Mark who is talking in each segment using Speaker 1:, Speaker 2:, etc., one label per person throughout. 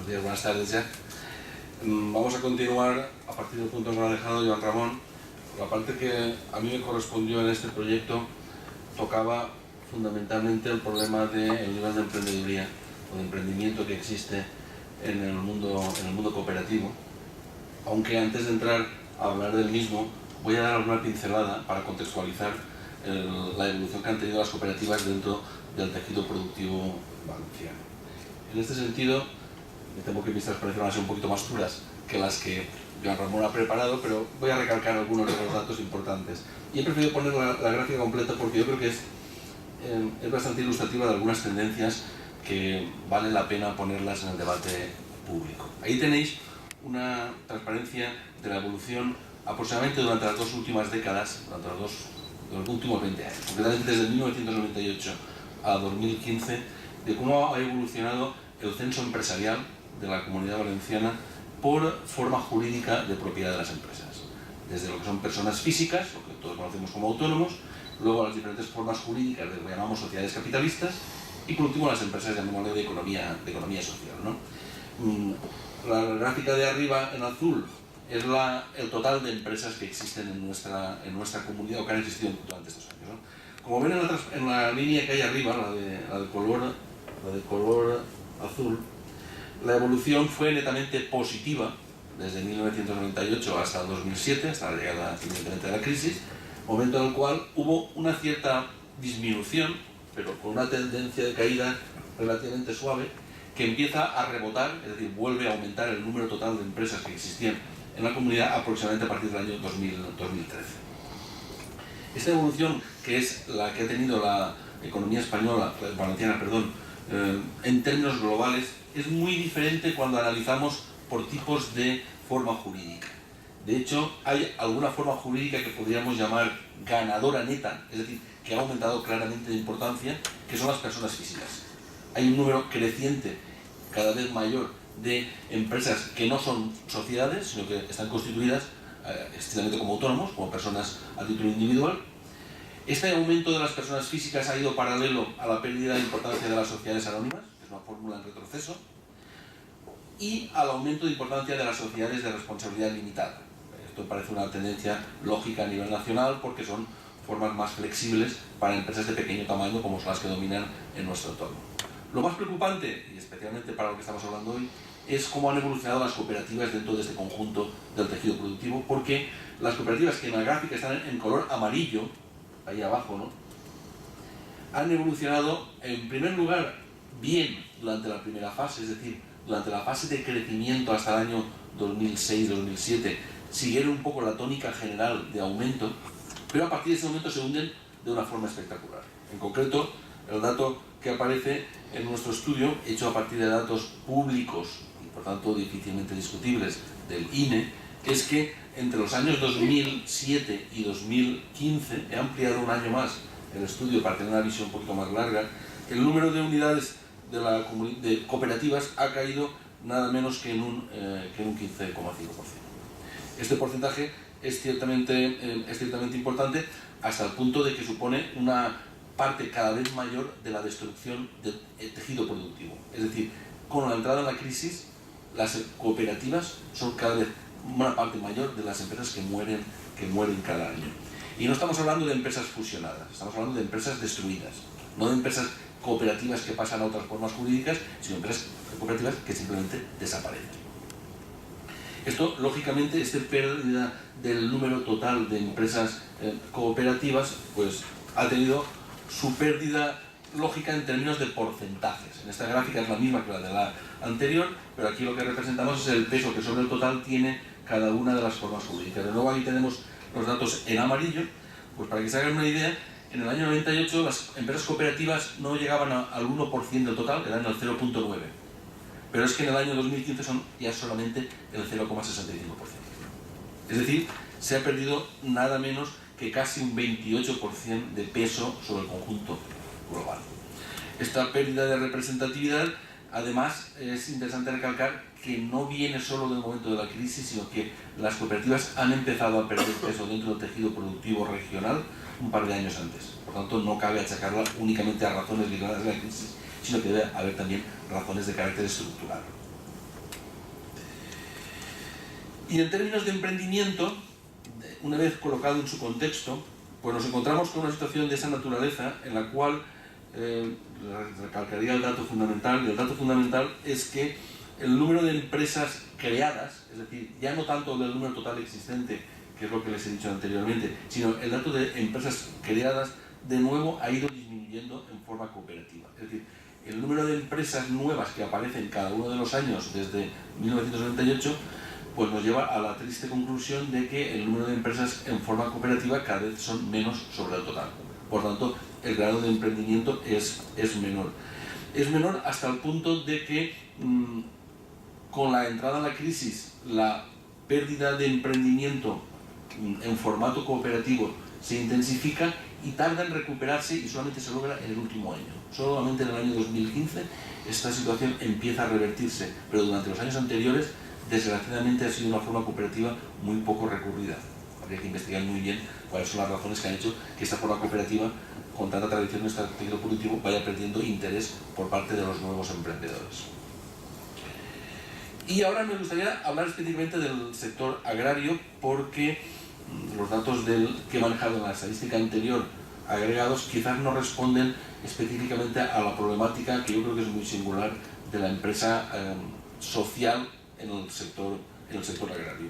Speaker 1: Buenos días, buenas tardes ya. Vamos a continuar a partir del punto que nos ha dejado Joan Ramón. La parte que a mí me correspondió en este proyecto tocaba fundamentalmente el problema del nivel de emprendeduría o de emprendimiento que existe en el mundo cooperativo. Aunque antes de entrar a hablar del mismo, voy a dar alguna pincelada para contextualizar la evolución que han tenido las cooperativas dentro del tejido productivo valenciano. En este sentido, me temo que mis transparencias van a ser un poquito más duras que las que Joan Ramón ha preparado, pero voy a recalcar algunos de los datos importantes. Y he preferido poner la gráfica completa porque yo creo que es bastante ilustrativa de algunas tendencias que vale la pena ponerlas en el debate público. Ahí tenéis una transparencia de la evolución aproximadamente durante las dos últimas décadas, durante los últimos 20 años, concretamente desde 1998 a 2015, de cómo ha evolucionado el censo empresarial de la Comunidad Valenciana por forma jurídica de propiedad de las empresas. Desde lo que son personas físicas, lo que todos conocemos como autónomos, luego las diferentes formas jurídicas de lo que llamamos sociedades capitalistas y por último las empresas llamémosle de economía social, ¿no? La gráfica de arriba en azul es el total de empresas que existen en nuestra comunidad o que han existido durante estos años, ¿no? Como ven en la línea que hay arriba, la de color azul, la evolución fue netamente positiva desde 1998 hasta el 2007, hasta la llegada evidentemente de la crisis, momento en el cual hubo una cierta disminución, pero con una tendencia de caída relativamente suave, que empieza a rebotar, es decir, vuelve a aumentar el número total de empresas que existían en la comunidad aproximadamente a partir del año 2013. Esta evolución, que es la que ha tenido la economía española, valenciana, en términos globales, es muy diferente cuando analizamos por tipos de forma jurídica. De hecho, hay alguna forma jurídica que podríamos llamar ganadora neta, es decir, que ha aumentado claramente de importancia, que son las personas físicas. Hay un número creciente, cada vez mayor, de empresas que no son sociedades, sino que están constituidas estrictamente como autónomos, como personas a título individual. Este aumento de las personas físicas ha ido paralelo a la pérdida de importancia de las sociedades anónimas, que es una fórmula en retroceso, y al aumento de importancia de las sociedades de responsabilidad limitada. Esto parece una tendencia lógica a nivel nacional porque son formas más flexibles para empresas de pequeño tamaño como son las que dominan en nuestro entorno. Lo más preocupante, y especialmente para lo que estamos hablando hoy, es cómo han evolucionado las cooperativas dentro de este conjunto del tejido productivo, porque las cooperativas que en la gráfica están en color amarillo, ahí abajo, ¿no?, han evolucionado en primer lugar bien durante la primera fase, es decir, durante la fase de crecimiento hasta el año 2006-2007, siguieron un poco la tónica general de aumento, pero a partir de ese momento se hunden de una forma espectacular. En concreto, el dato que aparece en nuestro estudio, hecho a partir de datos públicos y por tanto difícilmente discutibles del INE, es que entre los años 2007 y 2015, he ampliado un año más el estudio para tener una visión un poquito más larga, el número de unidades de cooperativas ha caído nada menos que en un 15,5%. Este porcentaje es ciertamente importante hasta el punto de que supone una parte cada vez mayor de la destrucción del tejido productivo. Es decir, con la entrada en la crisis, las cooperativas son cada vez una parte mayor de las empresas que mueren cada año. Y no estamos hablando de empresas fusionadas, estamos hablando de empresas destruidas, no de empresas cooperativas que pasan a otras formas jurídicas, sino empresas cooperativas que simplemente desaparecen. Esto, lógicamente, esta pérdida del número total de empresas cooperativas, pues ha tenido su pérdida lógica en términos de porcentajes. En esta gráfica es la misma que la de la anterior, pero aquí lo que representamos es el peso que sobre el total tiene cada una de las formas jurídicas. De nuevo aquí tenemos los datos en amarillo, pues para que se hagan una idea, en el año 98 las empresas cooperativas no llegaban al 1% del total, eran el 0,9%. Pero es que en el año 2015 son ya solamente el 0,65%. Es decir, se ha perdido nada menos que casi un 28% de peso sobre el conjunto global. Esta pérdida de representatividad, además, es interesante recalcar que no viene solo del momento de la crisis, sino que las cooperativas han empezado a perder peso dentro del tejido productivo regional un par de años antes. Por tanto, no cabe achacarla únicamente a razones ligadas a la crisis, sino que debe haber también razones de carácter estructural. Y en términos de emprendimiento, una vez colocado en su contexto, pues nos encontramos con una situación de esa naturaleza en la cual recalcaría el dato fundamental, y el dato fundamental es que el número de empresas creadas, es decir, ya no tanto del número total existente, que es lo que les he dicho anteriormente, sino el dato de empresas creadas, de nuevo ha ido disminuyendo en forma cooperativa. Es decir, el número de empresas nuevas que aparecen cada uno de los años desde 1998 pues nos lleva a la triste conclusión de que el número de empresas en forma cooperativa cada vez son menos sobre el total. Por tanto, el grado de emprendimiento es menor. Es menor hasta el punto de que con la entrada en la crisis, la pérdida de emprendimiento en formato cooperativo se intensifica y tarda en recuperarse y solamente se logra en el último año. Solamente en el año 2015 esta situación empieza a revertirse, pero durante los años anteriores desgraciadamente ha sido una forma cooperativa muy poco recurrida. Habría que investigar muy bien cuáles son las razones que han hecho que esta forma cooperativa, con tanta tradición en nuestro tejido productivo, vaya perdiendo interés por parte de los nuevos emprendedores. Y ahora me gustaría hablar específicamente del sector agrario, porque los datos que he manejado en la estadística anterior agregados quizás no responden específicamente a la problemática que yo creo que es muy singular de la empresa social en el sector agrario.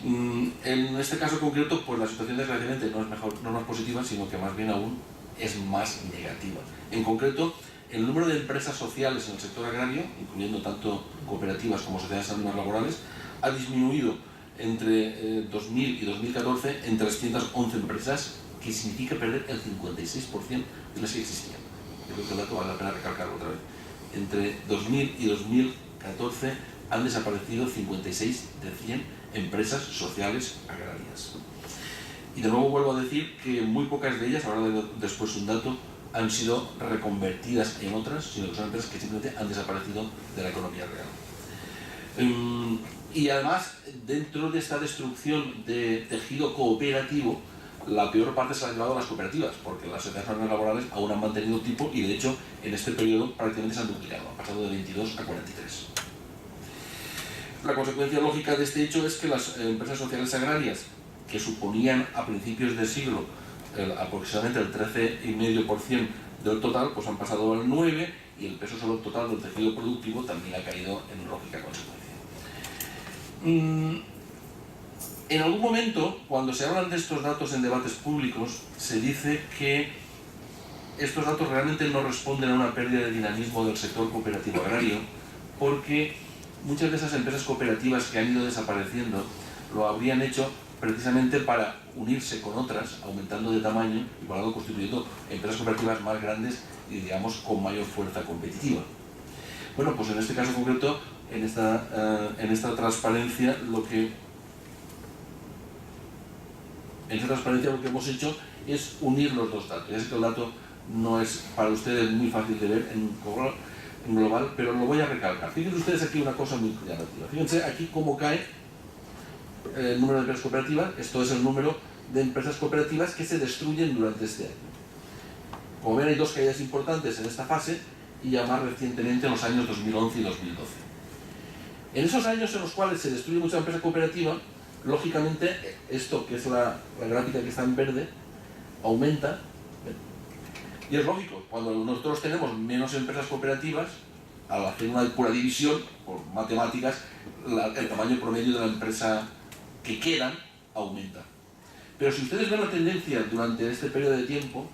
Speaker 1: En este caso concreto, pues la situación desgraciadamente no es más positiva, sino que más bien aún es más negativa. En concreto, el número de empresas sociales en el sector agrario, incluyendo tanto cooperativas como sociedades anónimas laborales, ha disminuido entre 2000 y 2014 en 311 empresas, que significa perder el 56% de las que existían. Yo creo que el dato vale la pena recalcarlo otra vez. Entre 2000 y 2014 han desaparecido 56 de 100 empresas sociales agrarias. Y de nuevo vuelvo a decir que muy pocas de ellas, ahora después un dato, han sido reconvertidas en otras, sino que son empresas que simplemente han desaparecido de la economía real. Y además, dentro de esta destrucción de tejido cooperativo, la peor parte se la han llevado las cooperativas, porque las sociedades anónimas laborales aún han mantenido tipo y de hecho en este periodo prácticamente se han duplicado, han pasado de 22 a 43. La consecuencia lógica de este hecho es que las empresas sociales agrarias, que suponían a principios de siglo aproximadamente el 13,5% del total, pues han pasado al 9%, y el peso sobre el total del tejido productivo también ha caído en lógica consecuencia. En algún momento, cuando se hablan de estos datos en debates públicos, se dice que estos datos realmente no responden a una pérdida de dinamismo del sector cooperativo agrario, porque muchas de esas empresas cooperativas que han ido desapareciendo lo habrían hecho precisamente para unirse con otras, aumentando de tamaño y por lo tanto constituyendo empresas cooperativas más grandes y, digamos, con mayor fuerza competitiva. Bueno, pues en este caso concreto, en esta transparencia lo que hemos hecho es unir los dos datos. Ya sé que el dato no es para ustedes muy fácil de ver en global, pero lo voy a recalcar. Fíjense ustedes aquí una cosa muy llamativa. Fíjense aquí cómo cae el número de empresas cooperativas. Esto es el número de empresas cooperativas que se destruyen durante este año. Como ven, hay dos caídas importantes en esta fase y ya más recientemente en los años 2011 y 2012. En esos años en los cuales se destruye mucha empresa cooperativa, lógicamente esto, que es la gráfica que está en verde, aumenta. Y es lógico, cuando nosotros tenemos menos empresas cooperativas, al hacer una pura división por matemáticas, el tamaño promedio de la empresa que quedan aumenta. Pero si ustedes ven la tendencia durante este periodo de tiempo,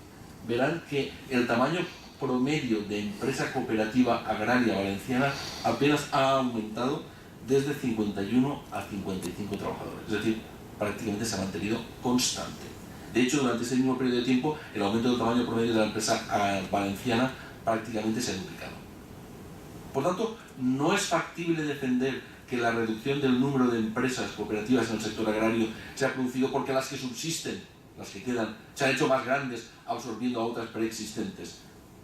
Speaker 1: verán que el tamaño promedio de empresa cooperativa agraria valenciana apenas ha aumentado desde 51 a 55 trabajadores. Es decir, prácticamente se ha mantenido constante. De hecho, durante ese mismo periodo de tiempo, el aumento del tamaño promedio de la empresa valenciana prácticamente se ha duplicado. Por tanto, no es factible defender que la reducción del número de empresas cooperativas en el sector agrario se ha producido porque las que subsisten, las que quedan, se han hecho más grandes absorbiendo a otras preexistentes.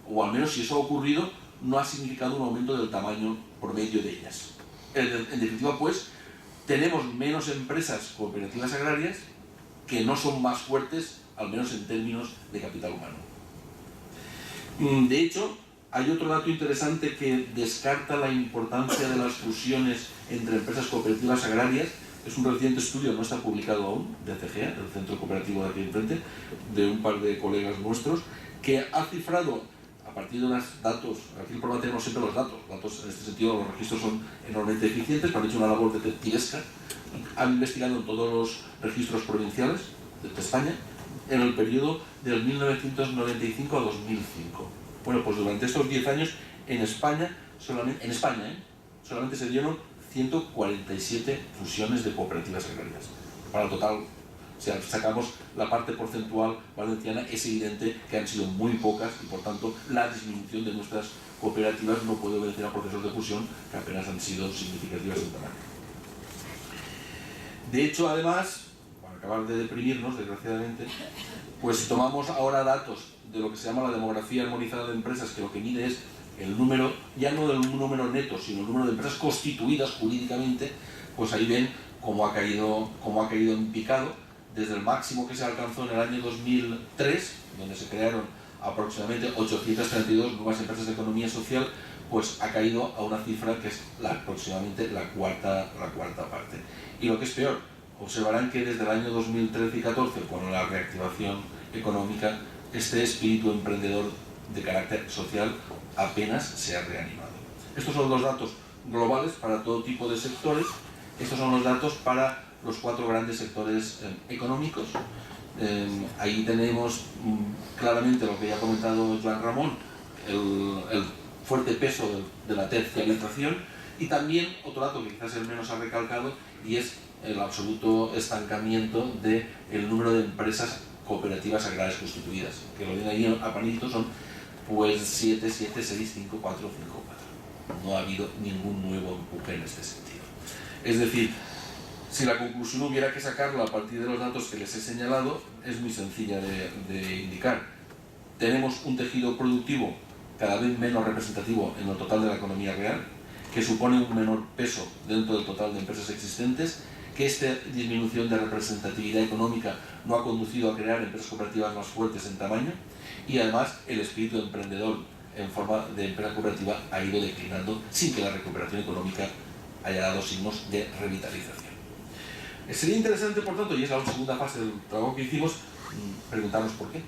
Speaker 1: O al menos, si eso ha ocurrido, no ha significado un aumento del tamaño promedio de ellas. En definitiva, pues, tenemos menos empresas cooperativas agrarias que no son más fuertes, al menos en términos de capital humano. De hecho, hay otro dato interesante que descarta la importancia de las fusiones entre empresas cooperativas agrarias, es un reciente estudio, no está publicado aún, de CGA, del Centro Cooperativo de aquí enfrente, de un par de colegas nuestros, que ha cifrado, a partir de unos datos, aquí el problema tenemos siempre los datos en este sentido los registros son enormemente eficientes, pero han hecho una labor detectivesca, han investigado en todos los registros provinciales de España, en el periodo del 1995 a 2005. Bueno, pues durante estos 10 años en España solamente se dieron 147 fusiones de cooperativas agrarias. Para el total, si sacamos la parte porcentual valenciana, es evidente que han sido muy pocas y por tanto la disminución de nuestras cooperativas no puede obedecer a procesos de fusión que apenas han sido significativas en tamaño. De hecho, además, para acabar de deprimirnos, desgraciadamente, pues si tomamos ahora datos de lo que se llama la demografía armonizada de empresas, que lo que mide es el número, ya no del número neto, sino el número de empresas constituidas jurídicamente, pues ahí ven cómo ha caído en picado, desde el máximo que se alcanzó en el año 2003, donde se crearon aproximadamente 832 nuevas empresas de economía social, pues ha caído a una cifra que es aproximadamente la cuarta parte. Y lo que es peor, observarán que desde el año 2013 y 2014, con la reactivación económica, este espíritu emprendedor de carácter social apenas se ha reanimado. Estos son los datos globales para todo tipo de sectores, estos son los datos para los 4 grandes sectores económicos. Ahí tenemos claramente lo que ya ha comentado Joan Ramón, el fuerte peso de la terciarización, y también otro dato que quizás el menos ha recalcado, y es el absoluto estancamiento del número de empresas cooperativas agrarias constituidas, que lo ven ahí a panito, son pues 7, 7, 6, 5, 4, 5, 4. No ha habido ningún nuevo empuje en este sentido. Es decir, si la conclusión hubiera que sacarla a partir de los datos que les he señalado, es muy sencilla de indicar. Tenemos un tejido productivo cada vez menos representativo en el total de la economía real, que supone un menor peso dentro del total de empresas existentes, que esta disminución de representatividad económica no ha conducido a crear empresas cooperativas más fuertes en tamaño, y además el espíritu emprendedor en forma de empresa cooperativa ha ido declinando sin que la recuperación económica haya dado signos de revitalización. Sería interesante, por tanto, y es la segunda fase del trabajo que hicimos, preguntarnos por qué.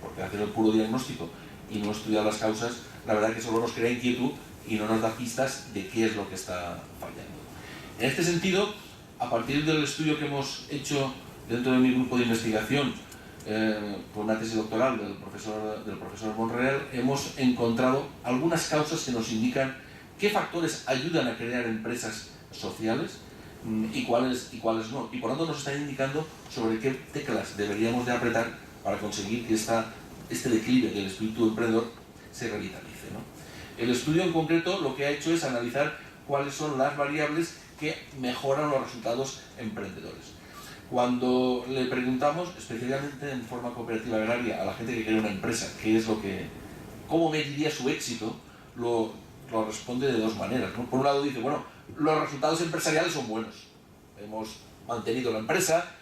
Speaker 1: Porque hacer el puro diagnóstico y no estudiar las causas, la verdad que solo nos crea inquietud y no nos da pistas de qué es lo que está fallando. En este sentido, a partir del estudio que hemos hecho dentro de mi grupo de investigación con una tesis doctoral del profesor Monreal, hemos encontrado algunas causas que nos indican qué factores ayudan a crear empresas sociales y cuáles no. Y por lo tanto nos están indicando sobre qué teclas deberíamos de apretar para conseguir que este declive del espíritu emprendedor se revitalice, ¿no? El estudio en concreto lo que ha hecho es analizar cuáles son las variables que mejoran los resultados emprendedores. Cuando le preguntamos, especialmente en forma cooperativa agraria, a la gente que crea una empresa, cómo mediría su éxito, lo responde de dos maneras, ¿no? Por un lado dice, bueno, los resultados empresariales son buenos. Hemos mantenido la empresa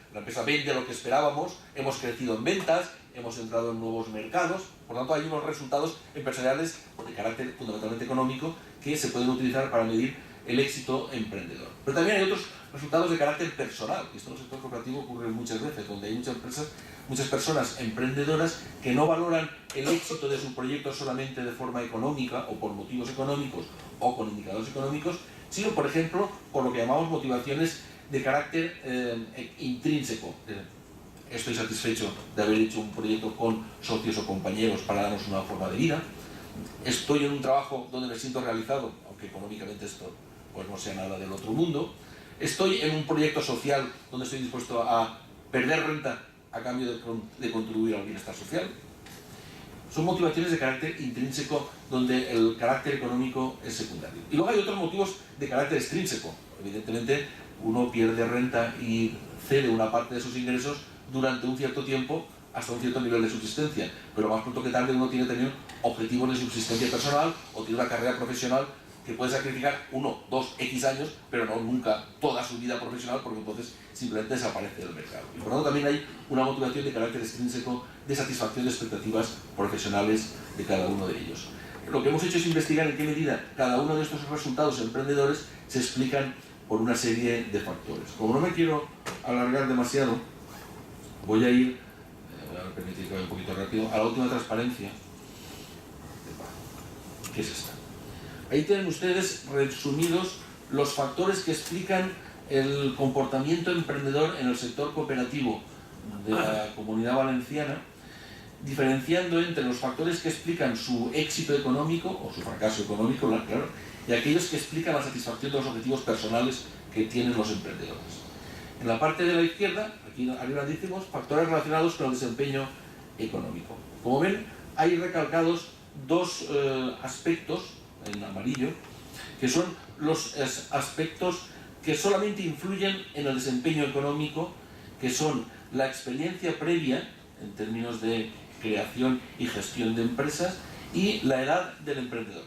Speaker 1: vende lo que esperábamos, hemos crecido en ventas, hemos entrado en nuevos mercados, por lo tanto hay unos resultados empresariales de carácter fundamentalmente económico que se pueden utilizar para medir el éxito emprendedor. Pero también hay otros resultados de carácter personal, y esto en el sector cooperativo ocurre muchas veces, donde hay muchas personas emprendedoras que no valoran el éxito de su proyecto solamente de forma económica o por motivos económicos o con indicadores económicos, sino, por ejemplo, por lo que llamamos motivaciones de carácter intrínseco. Estoy satisfecho de haber hecho un proyecto con socios o compañeros para darnos una forma de vida. Estoy en un trabajo donde me siento realizado, aunque económicamente esto pues no sea nada del otro mundo. Estoy en un proyecto social donde estoy dispuesto a perder renta a cambio de contribuir al bienestar social. Son motivaciones de carácter intrínseco donde el carácter económico es secundario. Y luego hay otros motivos de carácter extrínseco. Evidentemente, uno pierde renta y cede una parte de sus ingresos durante un cierto tiempo hasta un cierto nivel de subsistencia, pero más pronto que tarde uno tiene también objetivos de subsistencia personal o tiene una carrera profesional que puede sacrificar 1, 2, X años, pero no nunca toda su vida profesional, porque entonces simplemente desaparece del mercado. Y por lo tanto también hay una motivación de carácter extrínseco de satisfacción de expectativas profesionales de cada uno de ellos. Lo que hemos hecho es investigar en qué medida cada uno de estos resultados emprendedores se explican por una serie de factores. Como no me quiero alargar demasiado, voy a ir, voy a permitir que vaya un poquito rápido, a la última transparencia, que es esta. Ahí tienen ustedes resumidos los factores que explican el comportamiento emprendedor en el sector cooperativo de la Comunidad Valenciana, diferenciando entre los factores que explican su éxito económico o su fracaso económico, claro, y aquellos que explican la satisfacción de los objetivos personales que tienen los emprendedores. En la parte de la izquierda, aquí arriba decimos factores relacionados con el desempeño económico. Como ven, hay recalcados dos aspectos en amarillo, que son los aspectos que solamente influyen en el desempeño económico, que son la experiencia previa en términos de creación y gestión de empresas y la edad del emprendedor.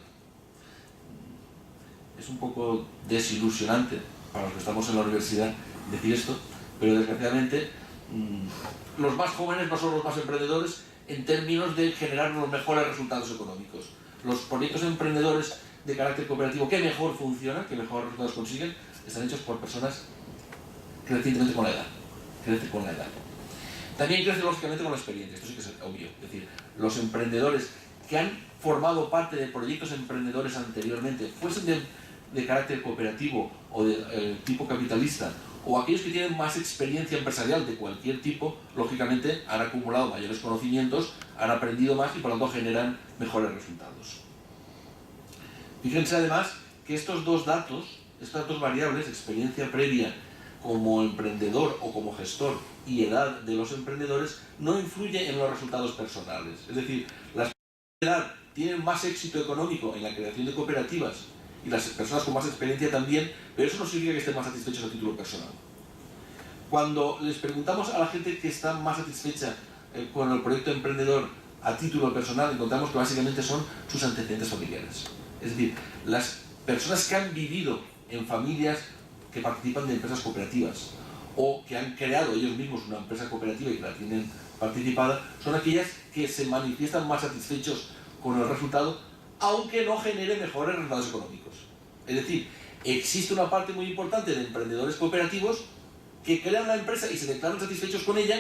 Speaker 1: Es un poco desilusionante para los que estamos en la universidad decir esto, pero desgraciadamente los más jóvenes no son los más emprendedores en términos de generar los mejores resultados económicos. Los proyectos emprendedores de carácter cooperativo que mejor funcionan, que mejores resultados consiguen, están hechos por personas crecientemente con la edad. Crece con la edad. También crece lógicamente con la experiencia, esto sí que es obvio. Es decir, los emprendedores que han formado parte de proyectos emprendedores anteriormente, fuesen de carácter cooperativo o de tipo capitalista, o aquellos que tienen más experiencia empresarial de cualquier tipo, lógicamente han acumulado mayores conocimientos, han aprendido más y por lo tanto generan mejores resultados. Fíjense además que estos dos datos, estas dos variables, experiencia previa como emprendedor o como gestor y edad de los emprendedores, no influye en los resultados personales. Es decir, las personas de edad tienen más éxito económico en la creación de cooperativas y las personas con más experiencia también, pero eso no significa que estén más satisfechos a título personal. Cuando les preguntamos a la gente que está más satisfecha con el proyecto emprendedor a título personal, encontramos que básicamente son sus antecedentes familiares. Es decir, las personas que han vivido en familias que participan de empresas cooperativas o que han creado ellos mismos una empresa cooperativa y que la tienen participada, son aquellas que se manifiestan más satisfechos con el resultado, aunque no genere mejores resultados económicos. Es decir, existe una parte muy importante de emprendedores cooperativos que crean la empresa y se declaran satisfechos con ella,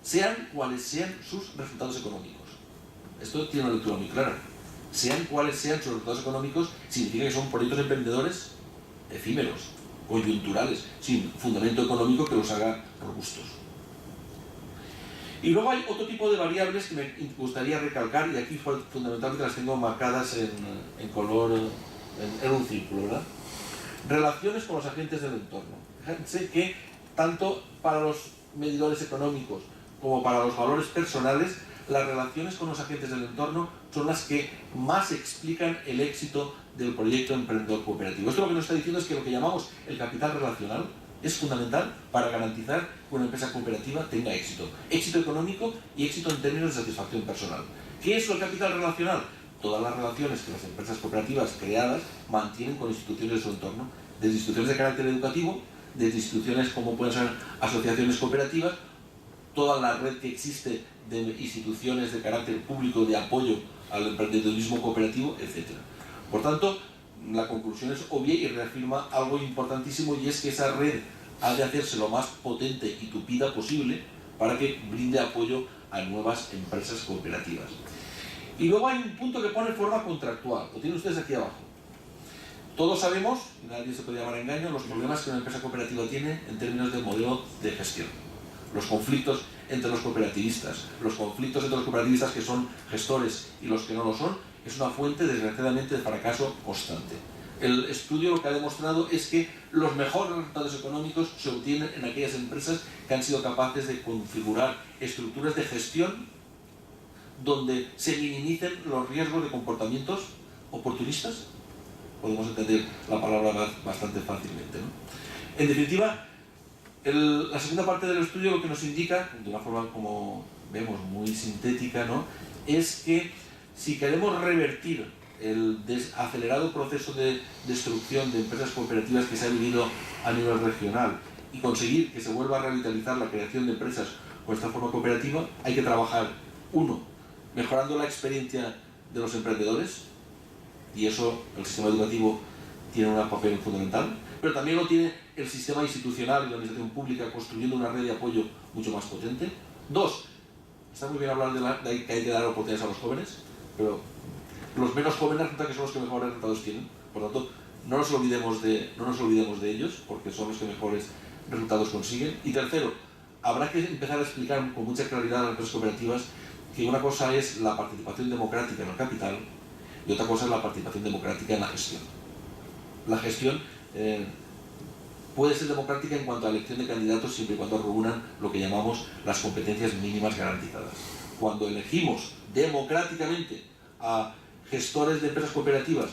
Speaker 1: sean cuales sean sus resultados económicos. Esto tiene una lectura muy clara. Sean cuales sean sus resultados económicos, significa que son proyectos emprendedores efímeros, coyunturales, sin fundamento económico que los haga robustos. Y luego hay otro tipo de variables que me gustaría recalcar, y aquí fundamentalmente las tengo marcadas en color, en un círculo, ¿verdad? Relaciones con los agentes del entorno. Fíjense que tanto para los medidores económicos como para los valores personales, las relaciones con los agentes del entorno son las que más explican el éxito del proyecto emprendedor cooperativo. Esto lo que nos está diciendo es que lo que llamamos el capital relacional es fundamental para garantizar que una empresa cooperativa tenga éxito. Éxito económico y éxito en términos de satisfacción personal. ¿Qué es el capital relacional? Todas las relaciones que las empresas cooperativas creadas mantienen con instituciones de su entorno, desde instituciones de carácter educativo, desde instituciones como pueden ser asociaciones cooperativas, toda la red que existe de instituciones de carácter público de apoyo al emprendedurismo cooperativo, etc. Por tanto, la conclusión es obvia y reafirma algo importantísimo, y es que esa red ha de hacerse lo más potente y tupida posible para que brinde apoyo a nuevas empresas cooperativas. Y luego hay un punto que pone forma contractual, lo tienen ustedes aquí abajo. Todos sabemos, y nadie se puede llamar a engaño, los problemas que una empresa cooperativa tiene en términos de modelo de gestión. Los conflictos entre los cooperativistas, los conflictos entre los cooperativistas que son gestores y los que no lo son, es una fuente desgraciadamente de fracaso constante. El estudio lo que ha demostrado es que los mejores resultados económicos se obtienen en aquellas empresas que han sido capaces de configurar estructuras de gestión donde se minimicen los riesgos de comportamientos oportunistas. Podemos entender la palabra bastante fácilmente, ¿no? En definitiva, la segunda parte del estudio lo que nos indica, de una forma como vemos muy sintética, ¿no?, es que si queremos revertir el acelerado proceso de destrucción de empresas cooperativas que se ha vivido a nivel regional y conseguir que se vuelva a revitalizar la creación de empresas con esta forma cooperativa, hay que trabajar, uno, mejorando la experiencia de los emprendedores, y eso el sistema educativo tiene un papel fundamental, pero también lo tiene el sistema institucional y la administración pública construyendo una red de apoyo mucho más potente. Dos, está muy bien hablar de que hay que dar oportunidades a los jóvenes, pero los menos jóvenes resulta que son los que mejores resultados tienen. Por lo tanto, no nos olvidemos de ellos, porque son los que mejores resultados consiguen. Y tercero, habrá que empezar a explicar con mucha claridad a las empresas cooperativas que una cosa es la participación democrática en el capital y otra cosa es la participación democrática en la gestión. La gestión puede ser democrática en cuanto a elección de candidatos siempre y cuando reúnan lo que llamamos las competencias mínimas garantizadas. Cuando elegimos democráticamente a gestores de empresas cooperativas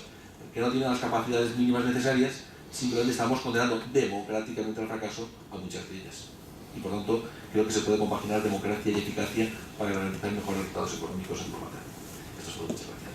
Speaker 1: que no tienen las capacidades mínimas necesarias, simplemente estamos condenando democráticamente al fracaso a muchas de ellas. Y por tanto, creo que se puede compaginar democracia y eficacia para garantizar mejores resultados económicos en Cromater. Esto es todo. Muchas gracias.